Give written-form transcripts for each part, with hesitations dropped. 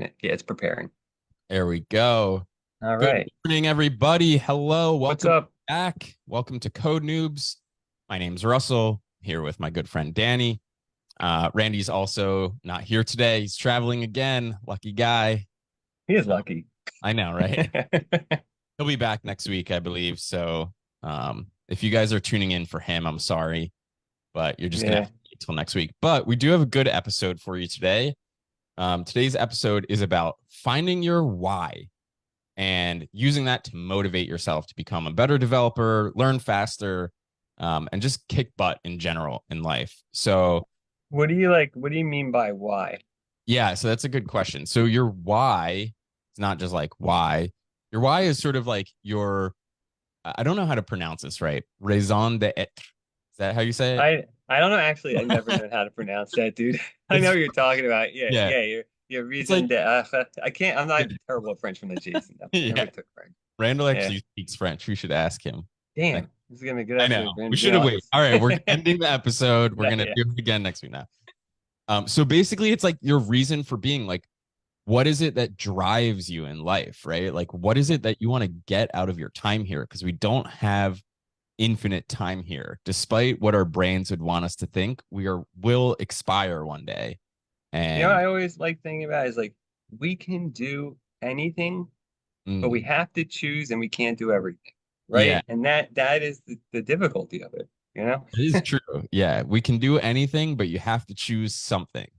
Yeah, it's preparing. There we go. All Good right. morning, everybody. Hello. What's Welcome up? back. Welcome to Code Noobs. My name's Russell, here with my good friend Danny. Randy's also not here today. He's traveling again. Lucky guy. He is Um, lucky. I know, right? He'll be back next week, I believe. So if you guys are tuning in for him, I'm sorry, but you're just going to have Yeah. to wait till next week. But we do have a good episode for you today. Today's episode is about finding your why and using that to motivate yourself to become a better developer, learn faster, and just kick butt in general in life. So, What do you like? What do you mean by why? yeah, so that's a good question. So, your why is not just like why. Your why is sort of like your, I don't know how to pronounce this right. Raison d'etre. Is that how you say I don't know actually. I never it? know how to pronounce that, dude. I know It's, what you're talking about. Yeah, yeah, yeah. Your it's like, reason that I can't. I'm not terrible at French pronunciation though. I never yeah. took French. Randall Yeah. actually speaks French. We should ask him. Damn. This is gonna be a good I episode know. for him We to be should have waited. honest. All right, we're ending the episode. We're Yeah, gonna yeah. do it again next week now. So basically, it's like your reason for being. Like, what is it that drives you in life, right? Like, what is it that you want to get out of your time here? Because we don't have infinite time here, despite what our brains would want us to think. We are will expire one day, You know, what and I always like thinking about is like we can do anything but we mm, have to choose and we can't do everything, yeah, right? And that is the difficulty of it, you know? it is true. Yeah, we can do anything, but you have to choose something.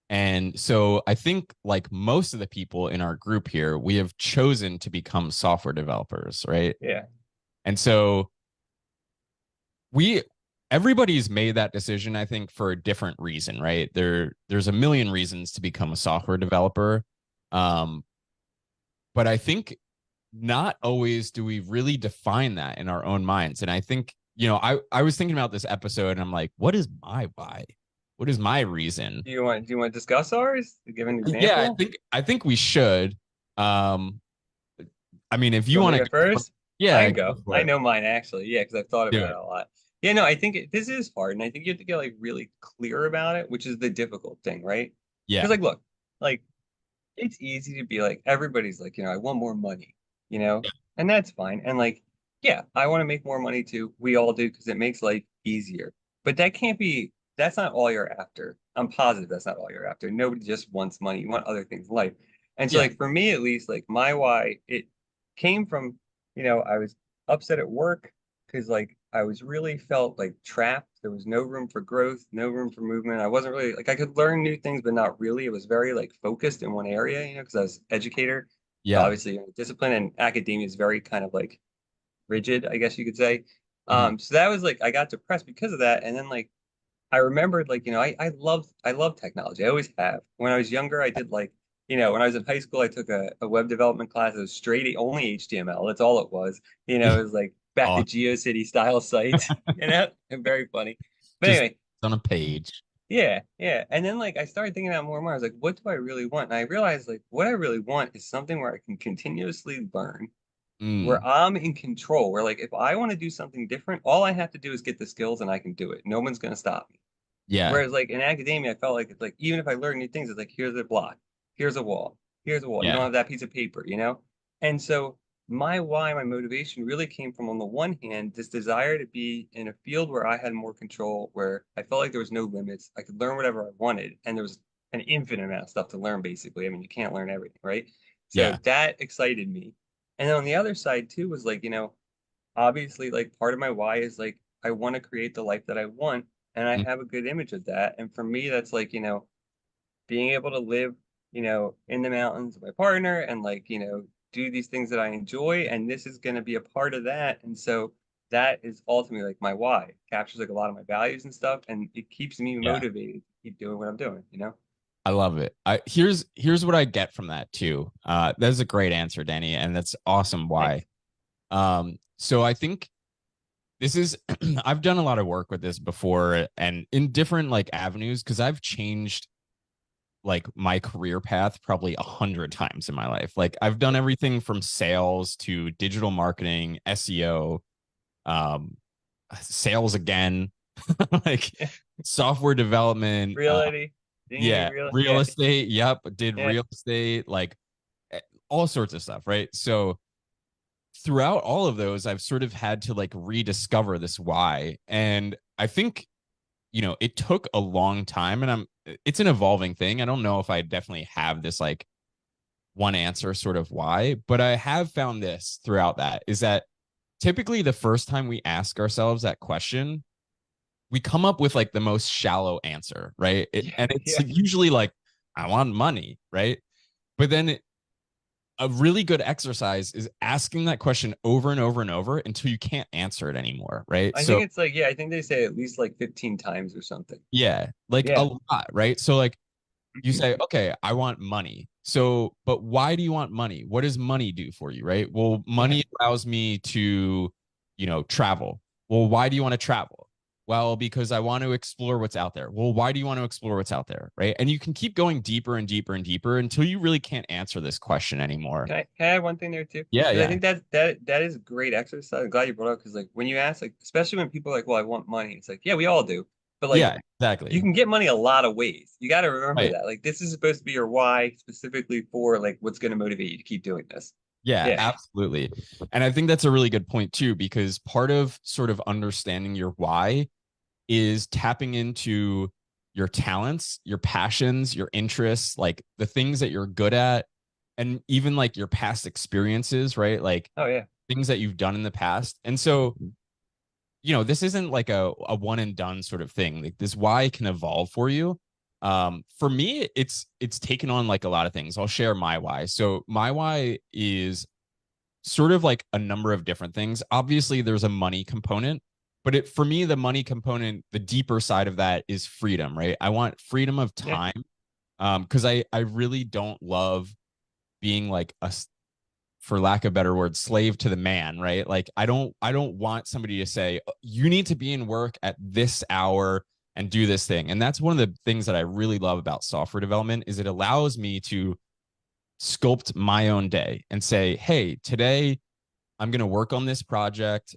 And so I think, like most of the people in our group here, we have chosen to become software developers, right? Yeah. And so we everybody's made that decision, I think, for a different reason, right? There's a million reasons to become a software developer. Um, but I think not always do we really define that in our own minds. And I think, I was thinking about this episode and I'm like, what is my why? What is my reason? Do you want to discuss ours? To give an Yeah, I example? think I think we should. Um, I mean, if You you want me want to to go go, first? I yeah, can go go. for I it. know mine actually. Yeah, because I've thought Do about it it. a lot. Yeah, no, I think this is hard, and I think you have to get like really clear about it, which is the difficult thing, right? Because Yeah. like, look, like it's easy to be like everybody's like, I want more money, you know, and that's fine. And like, yeah, I want to make more money too. We all do because it makes life easier. But that can't be, that's not all you're after. I'm positive that's not all you're after. Nobody just wants money. You want other things in life. And so Yeah. like for me at least, like my why, it came from, I was upset at work because like I was really felt like trapped. There was no room for growth, no room for movement. I wasn't really like I could learn new things, but not really. It was very like focused in one area, because I was educator. So Yeah. obviously, discipline and academia is very kind of like rigid, I guess you could say. Mhm. So that was like I got depressed because of that. And then like I remembered like, I love technology. I always have. When I was younger, I did like, when I was in high school, I took a web development class. It was straight only HTML. That's all it was. It was like back to Awesome. GeoCity style sites, and very funny. But Just anyway, on a page. yeah, yeah. And then like I started thinking about more and more. I was like, what do I really want? And I realized like what I really want is something where I can continuously learn, where Mm. I'm in control, where like if I want to do something different, all I have to do is get the skills and I can do it. No one's gonna stop me. Yeah. Whereas like in academia, I felt like it's like even if I learn new things, it's like here's a block, here's a wall, here's a wall. You don't Yeah. have that piece of paper. And so my why, my motivation really came from on the one hand, this desire to be in a field where I had more control, where I felt like there was no limits. I could learn whatever I wanted, and there was an infinite amount of stuff to learn, basically. I mean, you can't learn everything, right? So Yeah. that excited me. And then on the other side too was like, obviously like part of my why is like I want to create the life that I want and I Mm. have a good image of that. And for me, that's like, being able to live, in the mountains with my partner and like, do these things that I enjoy. And this is going to be a part of that. And so that is ultimately like my why. It captures like a lot of my values and stuff. And it keeps me Yeah. motivated to keep doing what I'm doing? I love it. Here's what I get from that too. That's a great answer, Danny, and that's awesome. Thanks. Why? So I think this is I've done a lot of work with this before and in different like avenues because I've changed like my career path probably 100 times in my life. Like I've done everything from sales to digital marketing, SEO, um, sales again, like software development. Reality. Didn't you do Yeah, real? real Yeah, estate. Yep, did yeah, real estate, like all sorts of stuff, right? So throughout all of those, I've sort of had to like rediscover this why. And I think, it took a long time and it's an evolving thing. I don't know if I definitely have this like one answer sort of why, but I have found this throughout that is that typically the first time we ask ourselves that question, we come up with like the most shallow answer, right? yeah, And it's yeah. usually like, I want money, right? But then a really good exercise is asking that question over and over and over until you can't answer it anymore, right? I So think it's like, yeah, I think they say at least like 15 times or something. yeah, like a Yeah. lot, right? So like you Mhm. say, okay, I want money. So, but why do you want money? What does money do for you, right? Well, Yeah. money allows me to, travel. Well, why do you want to travel? Well, because I want to explore what's out there. Well, why do you want to explore what's out there, right? And you can keep going deeper and deeper and deeper until you really can't answer this question anymore. Can I add one thing there too? Yeah, Because I yeah. think that is great exercise. I'm glad you brought it up because like when you ask, like especially when people are like, well, I want money, it's like, yeah, we all do. But like Yeah, you exactly. can get money a lot of ways. You got to remember Right. that. Like this is supposed to be your why specifically for like what's going to motivate you to keep doing this. Yeah, Yeah. absolutely. And I think that's a really good point too, because part of sort of understanding your why is tapping into your talents, your passions, your interests, like the things that you're good at, and even like your past experiences, right? Like Oh yeah. things that you've done in the past. And so, this isn't like a one and done sort of thing. Like this why can evolve for you. For me, it's taken on like a lot of things. I'll share my why. So my why is sort of like a number of different things. Obviously, there's a money component, but for me, the money component, the deeper side of that is freedom, right? I want freedom of Yeah. time, because I really don't love being like for lack of a better word, slave to the man, right? Like I don't want somebody to say you need to be in work at this hour and do this thing. And that's one of the things that I really love about software development is it allows me to sculpt my own day and say, hey, today I'm going to work on this project.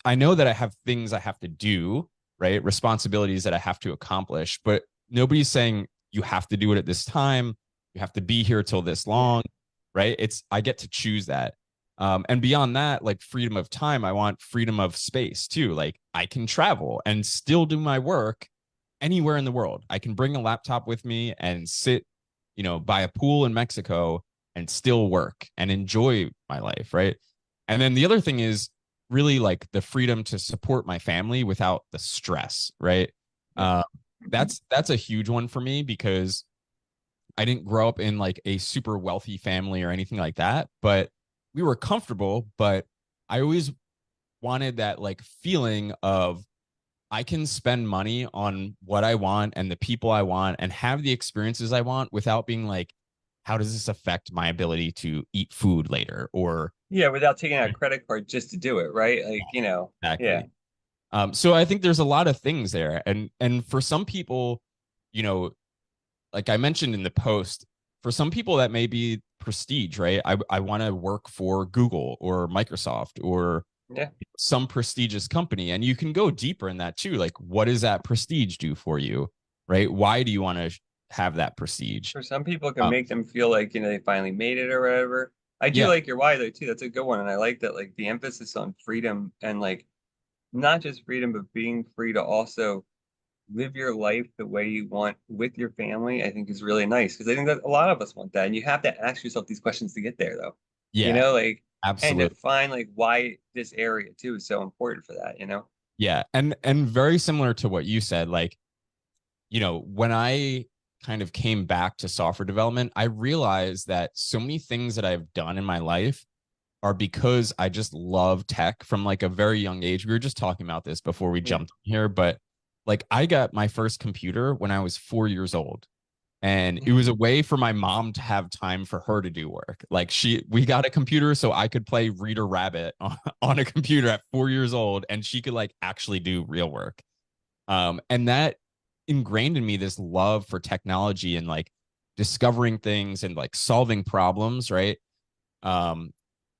I know that I have things I have to do, right? Responsibilities that I have to accomplish, but nobody's saying you have to do it at this time. You have to be here till this Yeah. long, right? I get to choose that. And beyond that, like freedom of time, I want freedom of space too. Like I can travel and still do my work anywhere in the world. I can bring a laptop with me and sit, by a pool in Mexico and still work and enjoy my life, right? And then the other thing is really like the freedom to support my family without the stress, right? Yeah. Uh, that's a huge one for me because I didn't grow up in like a super wealthy family or anything like that, but we were comfortable. But I always wanted that like feeling of I can spend money on what I want and the people I want and have the experiences I want without being like, how does this affect my ability to eat food later? Or Yeah, without taking out a credit card just to do it, right? Yeah. exactly. So I think there's a lot of things there, and for some people, you know, like I mentioned in the post, for some people that may be prestige, right? I want to work for Google or Microsoft or Yeah. some prestigious company, and you can go deeper in that too. Like, what does that prestige do for you, right? Why do you want to have that prestige? For some people, it can Um, make them feel like, they finally made it or whatever. I do yeah, like your why though too. That's a good one. And I like that like the emphasis on freedom and like not just freedom, but being free to also live your life the way you want with your family, I think is really nice. Because I think that a lot of us want that. And you have to ask yourself these questions to get there though. yeah, Like and to absolutely. find like why this area too is so important for that. Yeah, and very similar to what you said, like when I kind of came back to software development, I realized that so many things that I've done in my life are because I just love tech from like a very young age. We were just talking about this before we Yeah. jumped in here, but like I got my first computer when I was 4 years old. And it Yeah. was a way for my mom to have time for her to do work. Like we got a computer so I could play Reader Rabbit on a computer at 4 years old, and she could like actually do real work. And that ingrained in me this love for technology and like discovering things and like solving problems, right? Um,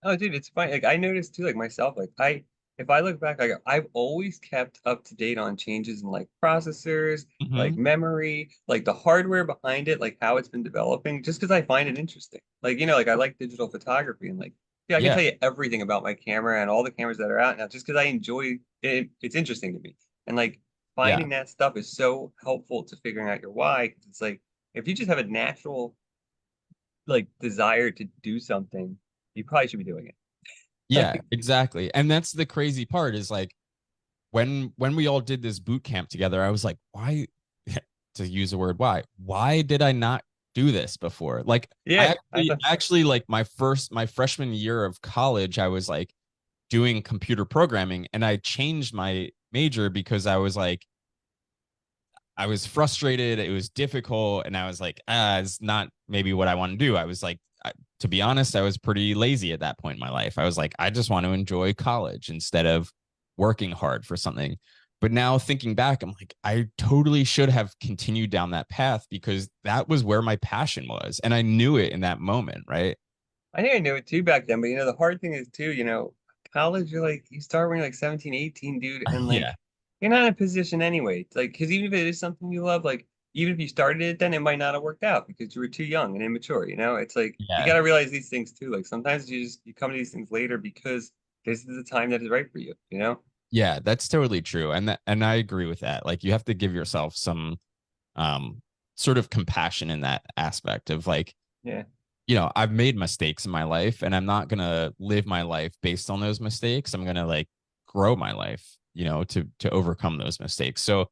Oh, dude, it's fine. Like I noticed too, like myself, like I if I look back, like I've always kept up to date on changes in like processors, like Hmm. memory, like the hardware behind it, like how it's been developing, just because I find it interesting. Like, like I like digital photography and like, yeah, I can Yeah, tell you everything about my camera and all the cameras that are out now just because I enjoy it. It's interesting to me. And like yeah, finding that stuff is so helpful to figuring out your why. 'Cause it's like if you just have a natural like desire to do something, you probably should be doing it. yeah, Like, exactly. And that's the crazy part is like when we all did this boot camp together, I was like, why to use the word why did I not do this before? Like I yeah, I thought, actually like my freshman year of college, I was like doing computer programming and I changed my major because I was like I was frustrated, it was difficult, and I was like, it's not maybe what I want to do. I was like, to be honest, I was pretty lazy at that point in my life. I was like, I just want to enjoy college instead of working hard for something. But now thinking back, I'm like, I totally should have continued down that path because that was where my passion was. And I knew it in that moment, right? I think I knew it too back then, but the hard thing is too, college, you're like, you start when you're like 17, 18, dude, and Yeah. like, you're not in a position anyway. It's like, because even if it is something you love, like, even if you started it then, it might not have worked out because you were too young and immature. It's like, you Yeah. got to realize these things too. Like, sometimes you come to these things later because this is the time that is right for you? Yeah, that's totally true. And I agree with that. Like you have to give yourself some um sort of compassion in that aspect of like, Yeah. I've made mistakes in my life and I'm not going to live my life based on those mistakes. I'm going to like grow my life, to overcome those mistakes. So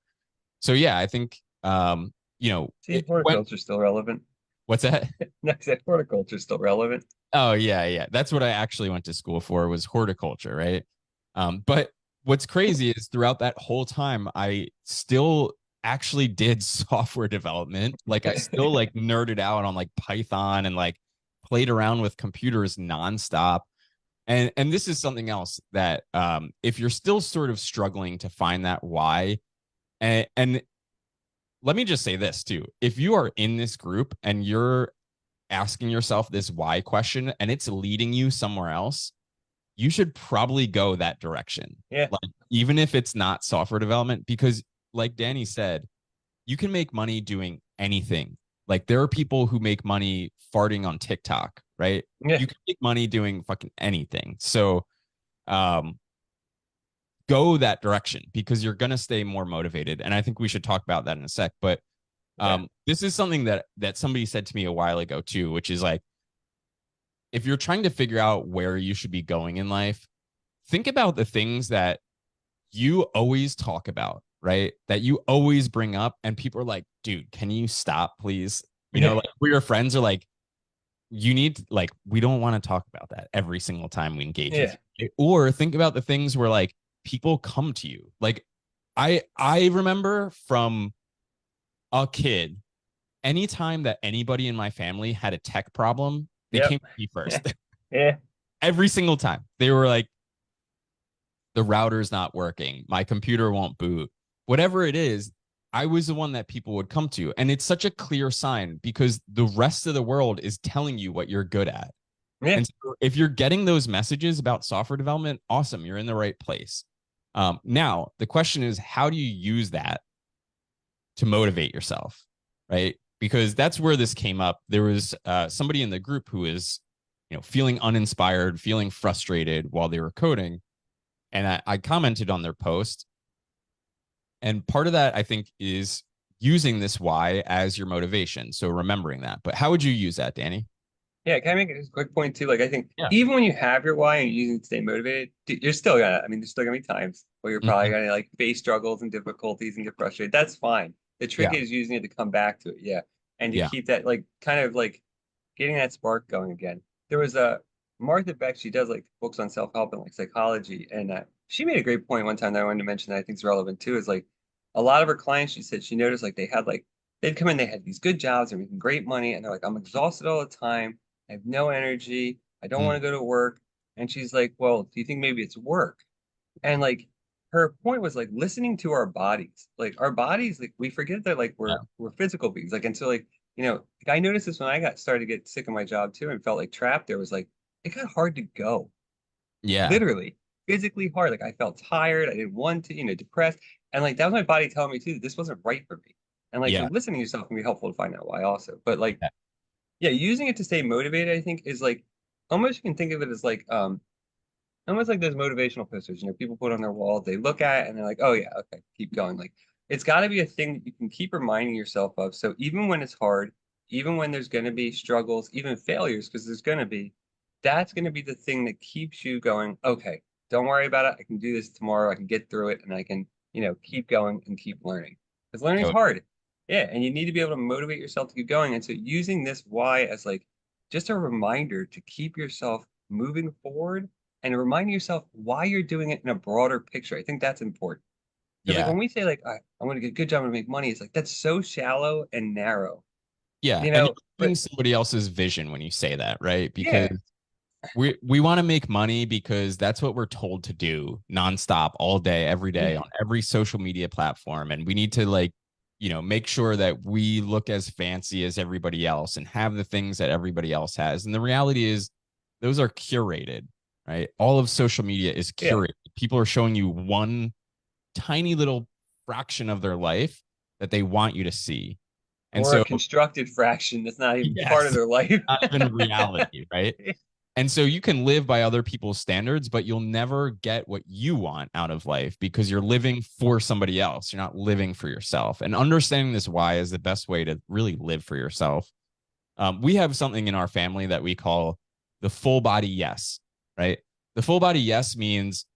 yeah, I think See, horticulture's still relevant. what's that? I said horticulture's still relevant. Oh yeah, yeah. That's what I actually went to school for was horticulture, right? But what's crazy is throughout that whole time, I still actually did software development. Like I still like nerded out on like Python and like played around with computers nonstop. And this is something else that if you're still sort of struggling to find that why, and let me just say this too. If you are in this group and you're asking yourself this why question and it's leading you somewhere else, you should probably go that direction. Yeah. Like, even if it's not software development, because like Danny said, you can make money doing anything. Like, there are people who make money farting on TikTok, right? Yeah. You can make money doing fucking anything. So, um, go that direction because you're going to stay more motivated. And I think we should talk about that in a sec. But Yeah. this is something that somebody said to me a while ago too, which is like, if you're trying to figure out where you should be going in life, think about the things that you always talk about, right? That you always bring up, and people are like, dude, can you stop, please? Yeah. Like where your friends are like, you need to, like, we don't want to talk about that every single time we engage with Yeah. you. Or think about the things where like people come to you. Like I remember from a kid, anytime that anybody in my family had a tech problem, they Yep. came to me first. Yeah. Every single time. They were like, the router's not working, my computer won't boot, whatever it is. I was the one that people would come to. And it's such a clear sign because the rest of the world is telling you what you're good at. Yeah. And so if you're getting those messages about software development, awesome, you're in the right place. Now, the question is, how do you use that to motivate yourself? Right. Because that's where this came up. There was somebody in the group who is, feeling uninspired, feeling frustrated while they were coding. And I commented on their post. And part of that, I think, is using this why as your motivation. So remembering that. But how would you use that, Danny? Yeah, can I make a quick point too? Like, I think Yeah. even when you have your why and you're using it to stay motivated, you're still gonna, there's still gonna be times where you're probably Mhm. gonna like face struggles and difficulties and get frustrated. That's fine. The trick Yeah. is using it to come back to it. Yeah. And to Yeah. keep that like kind of like getting that spark going again. There was a Martha Beck, she does like books on self-help and like psychology. And she made a great point one time that I wanted to mention that I think is relevant too, is like a lot of her clients, she said she noticed like they'd come in, they had these good jobs, they're making great money, and they're like, I'm exhausted all the time. I have no energy. I don't want Mm. to go to work. And she's like, well, do you think maybe it's work? And like her point was like listening to our bodies. Like our bodies, like we forget that like Yeah. we're physical beings. Like and so like I noticed this when I got started to get sick of my job too and felt like trapped. There was like it got hard to go, Yeah. literally. physically hard. Like I felt tired. I didn't want to, depressed. And like that was my body telling me too, this wasn't right for me. And like so Yeah. listening to yourself can be helpful to find out why also. But like, Yeah. yeah, using it to stay motivated, I think is like almost you can think of it as like almost like those motivational posters, people put on their wall, they look at it and they're like, oh yeah, okay, keep going. Like it's got to be a thing that you can keep reminding yourself of. So even when it's hard, even when there's going to be struggles, even failures, because there's going to be, that's going to be the thing that keeps you going, okay, don't worry about it. I can do this tomorrow. I can get through it and I can, keep going and keep learning. Because learning is So, hard. Yeah. And you need to be able to motivate yourself to keep going. And so using this why as like just a reminder to keep yourself moving forward and reminding yourself why you're doing it in a broader picture. I think that's important. Because like yeah. when we say like I'm going to get a good job and make money, it's like that's so shallow and narrow, Yeah. And you're But doing somebody else's vision when you say that, right? Because yeah, we want to make money because that's what we're told to do nonstop all day, every day yeah, on every social media platform. And we need to make sure that we look as fancy as everybody else and have the things that everybody else has. And the reality is those are curated, right? All of social media is yeah. curated. People are showing you one tiny little fraction of their life that they want you to see. And Or a so, constructed fraction that's not even part of yes, their life. not even reality, right? And so you can live by other people's standards, but you'll never get what you want out of life because you're living for somebody else. You're not living for yourself. And understanding this why is the best way to really live for yourself. We have something in our family that we call the full body yes, right? The full body yes means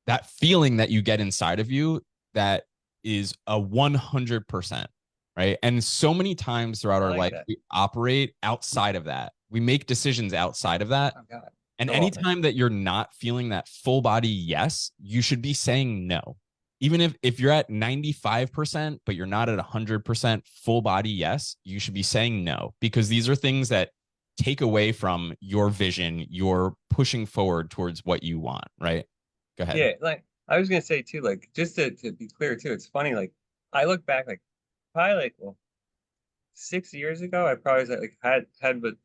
that feeling that you get inside of you that is a 100%, right? And so many times throughout I our like life, that. we operate outside of that. We make decisions outside of that. Oh God, And so often. anytime that you're not feeling that full body yes, you should be saying no. Even if you're at 95%, but you're not at 100% full body yes, you should be saying no because these are things that take away from your vision, your pushing forward towards what you want, right? Go ahead. Yeah, like I was gonna say too, like just to be clear too, it's funny, like I look back like probably like well 6 years ago, I probably was like had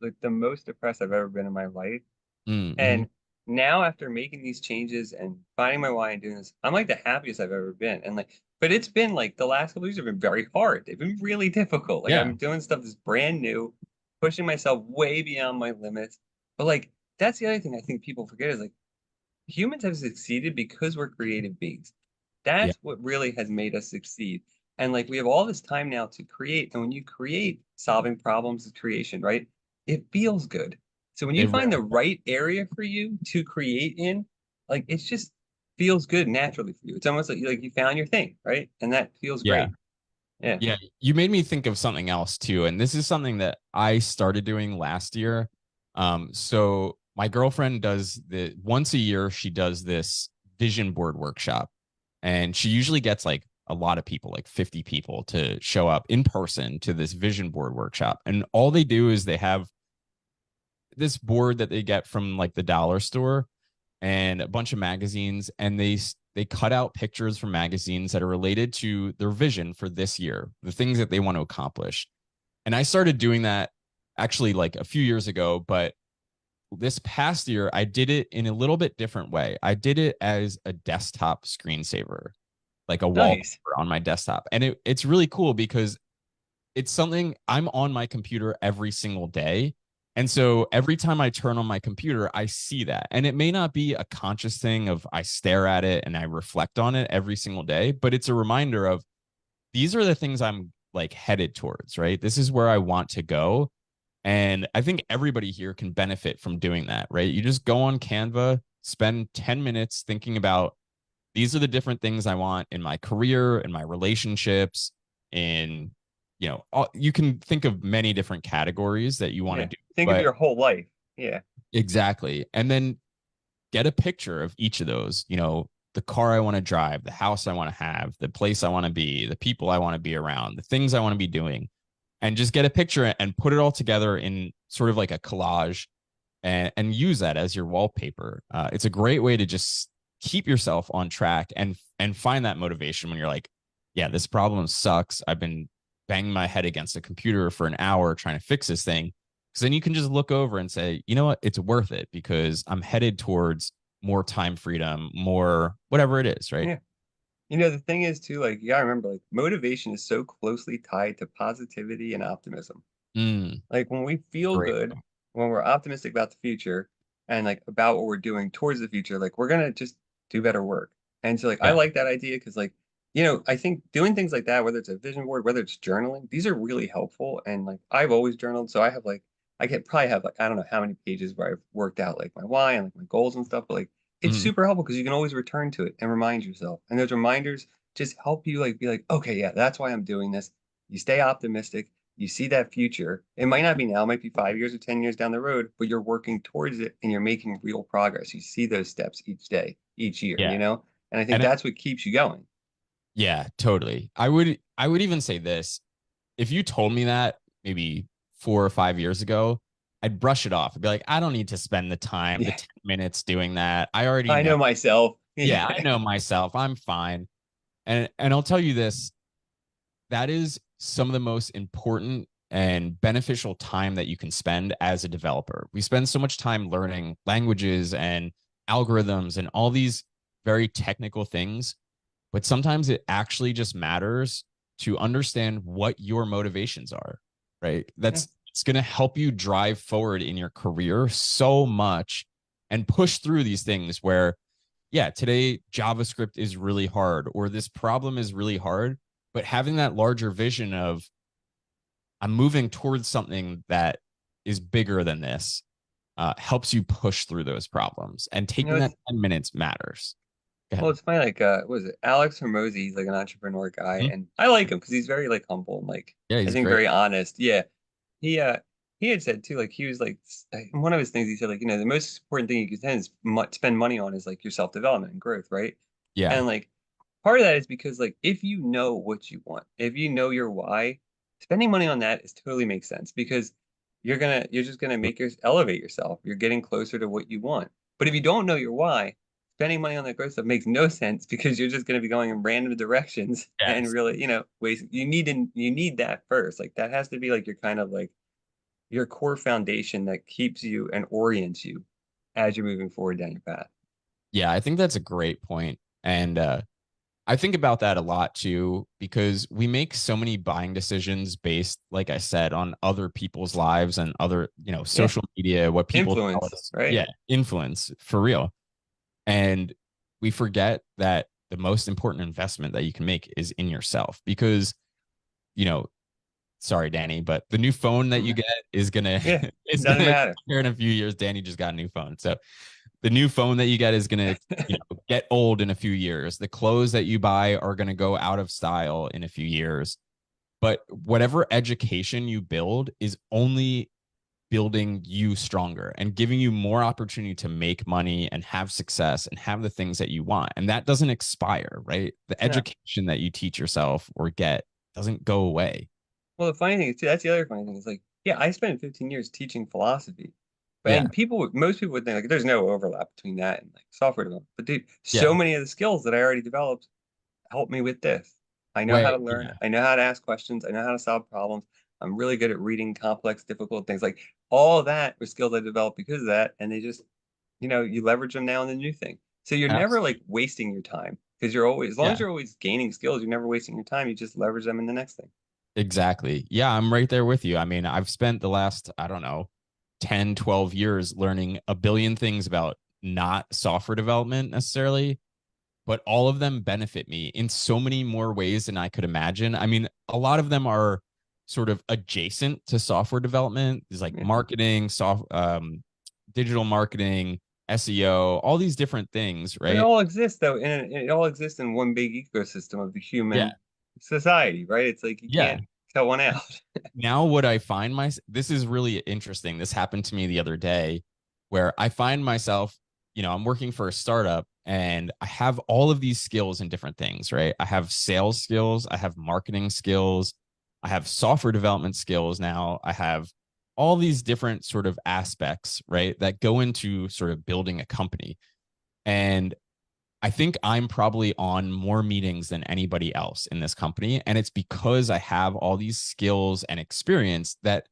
like the most depressed I've ever been in my life. Mm-hmm. And now after making these changes and finding my why and doing this, I'm like the happiest I've ever been. And like, but it's been like the last couple of years have been very hard. They've been really difficult. Like Yeah. I'm doing stuff that's brand new, pushing myself way beyond my limits. But like that's the other thing I think people forget is like humans have succeeded because we're creative beings. Yeah. That's what really has made us succeed. And like we have all this time now to create. And when you create solving problems is creation, right? It feels good. So when you It find the really, right area for you to create in, like it's just feels good naturally for you. It's almost like you found your thing, right? And that feels yeah. great. Yeah. Yeah. You made me think of something else too. And this is something that I started doing last year. So my girlfriend does the once a year, she does this vision board workshop. And she usually gets like a lot of people, like 50 people to show up in person to this vision board workshop. And all they do is they have this board that they get from like the dollar store and a bunch of magazines and they cut out pictures from magazines that are related to their vision for this year, the things that they want to accomplish. And I started doing that actually like a few years ago, but this past year I did it in a little bit different way. I did it as a desktop screensaver, like a Nice. wallpaper on my desktop. And it's really cool because it's something I'm on my computer every single day. And so every time I turn on my computer, I see that. And it may not be a conscious thing of I stare at it and I reflect on it every single day, but it's a reminder of these are the things I'm like headed towards, right? This is where I want to go. And I think everybody here can benefit from doing that, right? You just go on Canva, spend 10 minutes thinking about these are the different things I want in my career, in my relationships, in you can think of many different categories that you want to Yeah. do, Think of but your whole life. Yeah. exactly. And then get a picture of each of those, the car I want to drive, the house I want to have, the place I want to be, the people I want to be around, the things I want to be doing, and just get a picture and put it all together in sort of like a collage and use that as your wallpaper. It's a great way to just keep yourself on track and find that motivation when you're like, yeah, this problem sucks. I've been banging my head against a computer for an hour trying to fix this thing. Because then you can just look over and say, you know what, it's worth it because I'm headed towards more time freedom, more whatever it is, right? Yeah. The thing is too, like you gotta remember, like motivation is so closely tied to positivity and optimism. Mm, Like when we feel great. good, when we're optimistic about the future and like about what we're doing towards the future, like we're gonna just do better work. And so like I Yeah. like that idea because like, I think doing things like that, whether it's a vision board, whether it's journaling, these are really helpful. And like I've always journaled, so I have like I can probably have like I don't know how many pages where I've worked out like my why and like my goals and stuff, but like it's Mm, super helpful because you can always return to it and remind yourself. And those reminders just help you like be like, okay, yeah, that's why I'm doing this. You stay optimistic, you see that future. It might not be now, it might be 5 years or 10 years down the road, but you're working towards it and you're making real progress. You see those steps each day, each year, yeah. And I think And that's what keeps you going. yeah, totally. I would even say this. If you told me that maybe 4 or 5 years ago, I'd brush it off. I'd be like, I don't need to spend the time, the Yeah, 10 minutes doing that. I already I know. know myself. Yeah, I Yeah. know myself. I'm fine. And I'll tell you this, that is some of the most important and beneficial time that you can spend as a developer. We spend so much time learning languages and algorithms and all these very technical things, but sometimes it actually just matters to understand what your motivations are, right? Yeah. That's it's going to help you drive forward in your career so much and push through these things where yeah, today JavaScript is really hard or this problem is really hard, but having that larger vision of I'm moving towards something that is bigger than this helps you push through those problems. And taking that It's 10 minutes matters. Go well, ahead. it's funny, like what is it? Alex Hermosi, he's like an entrepreneur guy, Mhm. and I like him because he's very like humble and like Yeah, I he's think great. very honest. Yeah. He he had said too, like he was like one of his things he said, like, the most important thing you can spend is spend money on is like your self-development and growth, right? Yeah. And like part of that is because like if you know what you want, if you know your why, spending money on that is totally makes sense because you're just gonna make your elevate yourself. You're getting closer to what you want. But if you don't know your why, spending money on that growth stuff makes no sense because you're just gonna be going in random directions and Yes. really, waste you need that first. Like that has to be like your kind of like your core foundation that keeps you and orients you as you're moving forward down your path. Yeah, I think that's a great point. And I think about that a lot too, because we make so many buying decisions based, like I said, on other people's lives and other, Yeah, social media, what people tell influence, us. right? Yeah, influence for real. And we forget that the most important investment that you can make is in yourself because, you know, sorry, Danny, but the new phone that you get is gonna Yeah, is doesn't gonna matter. expire in a few years. Danny just got a new phone. So the new phone that you get is going to get old in a few years. The clothes that you buy are going to go out of style in a few years. But whatever education you build is only building you stronger and giving you more opportunity to make money and have success and have the things that you want. And that doesn't expire, right? The No. education that you teach yourself or get doesn't go away. Well, the funny thing is, too, that's the other funny thing is like, yeah, I spent 15 years teaching philosophy, but Yeah. and most people would think like there's no overlap between that and like software development. But dude, so Yeah. many of the skills that I already developed help me with this. I know how Way. to learn. Yeah. I know how to ask questions. I know how to solve problems. I'm really good at reading complex, difficult things. Like all of that were skills I developed because of that, and they just, you leverage them now in the new thing. So you're never like Absolutely. wasting your time because you're always, as long as Yeah. you're always gaining skills, you're never wasting your time. You just leverage them in the next thing. Exactly. Yeah, I'm right there with you. I mean, I've spent the last, I don't know, 10, 12 years learning a billion things about not software development necessarily, but all of them benefit me in so many more ways than I could imagine. I mean, a lot of them are sort of adjacent to software development. There's like Yeah. marketing, digital marketing, SEO, all these different things, But it right? all exists though, and it all exists in one big ecosystem of the Yeah. human society, right? It's like you Yeah. can't cut one out. Now what I find this is really interesting. This happened to me the other day where I find myself, I'm working for a startup and I have all of these skills in different things, right? I have sales skills, I have marketing skills, I have software development skills now. I have all these different sort of aspects, right, that go into sort of building a company. And I think I'm probably on more meetings than anybody else in this company. And it's because I have all these skills and experience that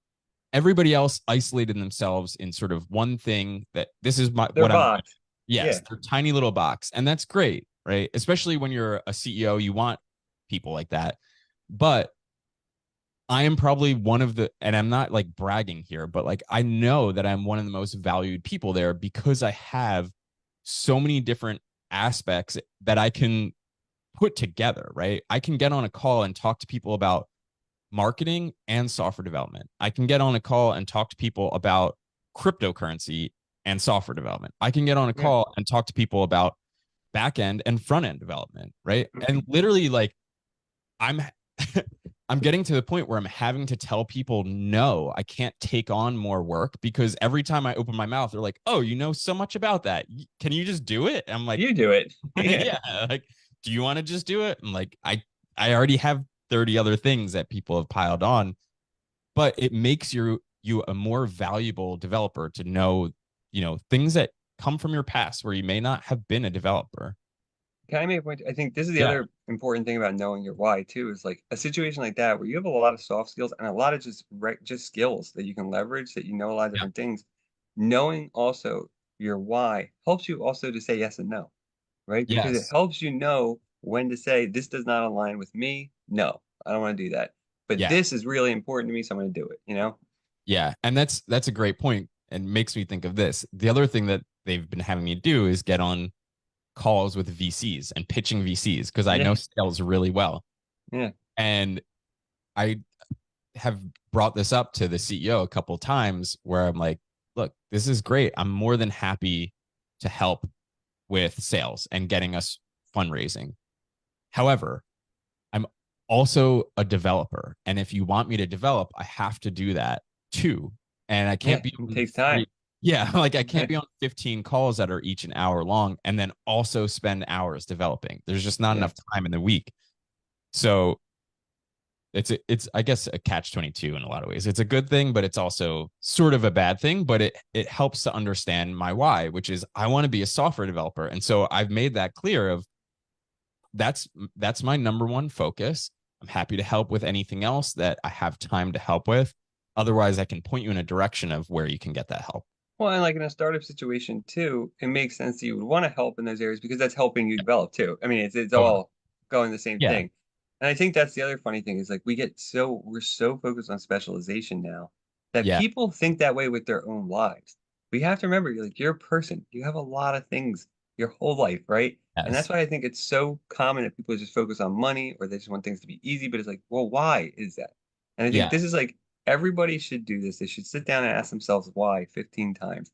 everybody else isolated themselves in sort of one thing that this is Their what I'm good. box. Yes, Yeah. they're tiny little box, and that's great, right? Especially when you're a CEO, you want people like that. But I am probably one of the, and I'm not like bragging here, but like I know that I'm one of the most valued people there because I have so many different aspects that I can put together, right? I can get on a call and talk to people about marketing and software development. I can get on a call and talk to people about cryptocurrency and software development. I can get on a Yeah. call and talk to people about back end and front end development, right? And literally, like, I'm I'm getting to the point where I'm having to tell people no, I can't take on more work because every time I open my mouth, they're like, "Oh, you know so much about that. Can you just do it?" I'm like, You do it. Yeah. "Yeah, like, do you want to just do it?" I'm like, I already have 30 other things that people have piled on, but it makes you a more valuable developer to know, things that come from your past where you may not have been a developer. Can I make a point? I think this is the Yeah. other important thing about knowing your why too, is like a situation like that where you have a lot of soft skills and a lot of just skills that you can leverage, that you know a lot of Yeah. different things. Knowing also your why helps you also to say yes and no, right? Because it Yes. helps you know when to say this does not align with me. No, I don't want to do that. But Yeah. this is really important to me, so I'm going to do it, you know? Yeah. And that's a great point and makes me think of this. The other thing that they've been having me do is get on calls with VCs and pitching VCs because I Yeah, know sales really well. yeah, And I have brought this up to the CEO a couple of times where I'm like, look, this is great. I'm more than happy to help with sales and getting us fundraising. However, I'm also a developer. And if you want me to develop, I have to do that too. And I yeah. can't be It on takes time. yeah, like I can't Yeah, be on 15 calls that are each an hour long and then also spend hours developing. There's just not yeah. enough time in the week. So it's I guess a catch 22 in a lot of ways. It's a good thing, but it's also sort of a bad thing, but it helps to understand my why, which is I want to be a software developer. And so I've made that clear of that's that's my number one focus. I'm happy to help with anything else that I have time to help with. Otherwise, I can point you in a direction of where you can get that help. Well, and like in a startup situation too, it makes sense that you would want to help in those areas because that's helping you develop too. I mean, it's Totally. all going the same Yeah. thing. And I think that's the other funny thing is like we're so focused on specialization now that Yeah. people think that way with their own lives. We have to remember, you're a person. You have a lot of things your whole life, right? And that's Yes. why I think it's so common that people just focus on money or they just want things to be easy, but it's like, well, why is that? And I think Yeah. this is like everybody should do this. They should sit down and ask themselves why 15 times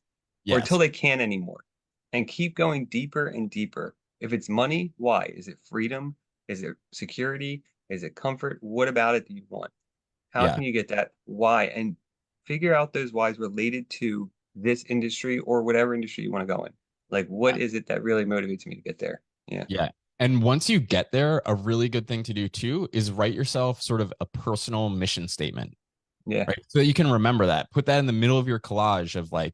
or until Yes. they can't anymore and keep going deeper and deeper. If it's money, why? Is it freedom? Is it security? Is it comfort? What about it do you want? How Yeah. can you get that? Why? And figure out those whys related to this industry or whatever industry you want to go in. Like, what is it that really motivates me to get there? Yeah. Yeah. And once you get there, a really good thing to do too is write yourself sort of a personal mission statement, Yeah. right? So that you can remember that. Put that in the middle of your collage of like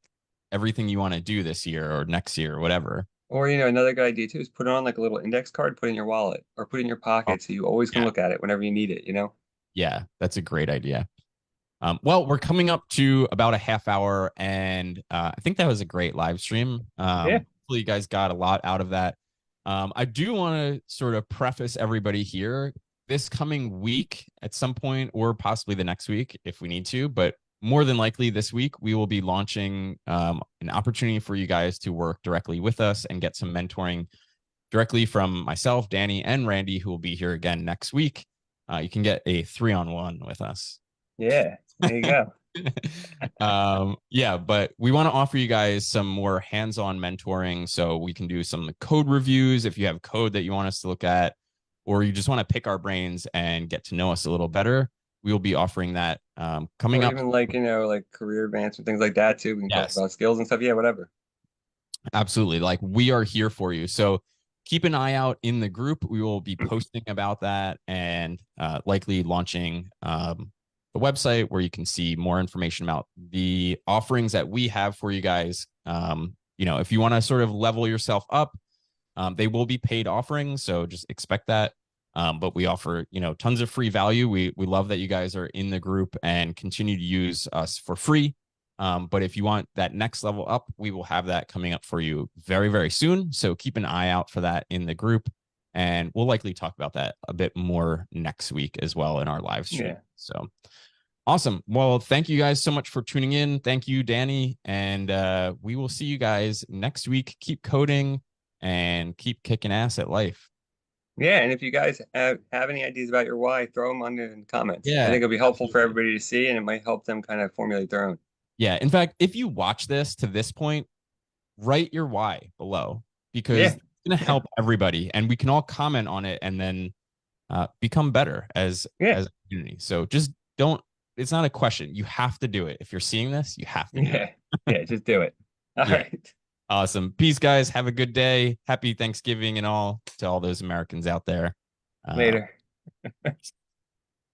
everything you want to do this year or next year or whatever. Or, another good idea too is put it on like a little index card, put it in your wallet or put it in your Oh, pocket so you always can yeah. look at it whenever you need it? Yeah. That's a great idea. Well, we're coming up to about a half hour, and I think that was a great live stream. Yeah. Hopefully, you guys got a lot out of that. I do want to sort of preface everybody here this coming week at some point, or possibly the next week if we need to, but more than likely this week, we will be launching an opportunity for you guys to work directly with us and get some mentoring directly from myself, Danny, and Randy, who will be here again next week. You can get a 3-on-1 with us. Yeah. There you go. Yeah, but we want to offer you guys some more hands-on mentoring so we can do some code reviews if you have code that you want us to look at, or you just want to pick our brains and get to know us a little better. We will be offering that coming Or up. even like, like career advancement, things like that too. We can talk Yes, about skills and stuff. Yeah, whatever. absolutely. Like we are here for you. So keep an eye out in the group. We will be posting about that and likely launching the website where you can see more information about the offerings that we have for you guys. If you want to sort of level yourself up, they will be paid offerings, so just expect that. But we offer, tons of free value. We love that you guys are in the group and continue to use us for free. But if you want that next level up, we will have that coming up for you very, very soon. So keep an eye out for that in the group. And we'll likely talk about that a bit more next week as well in our live stream. Yeah. So awesome. Well, thank you guys so much for tuning in. Thank you, Danny. And we will see you guys next week. Keep coding and keep kicking ass at life. Yeah, and if you guys have any ideas about your why, throw them under in the comments. I Yeah, think it'll be helpful for absolutely. everybody to see, and it might help them kind of formulate their own. Yeah. In fact, if you watch this to this point, write your why below because Yeah, it's going to yeah, help everybody and we can all comment on it and then become better yeah, as a community. So just don't, it's not a question. You have to do it. If you're seeing this, you have to do it. yeah, yeah. Just do it. All Yeah. right. Awesome. Peace, guys. Have a good day. Happy Thanksgiving and all to all those Americans out there. Uh, Later.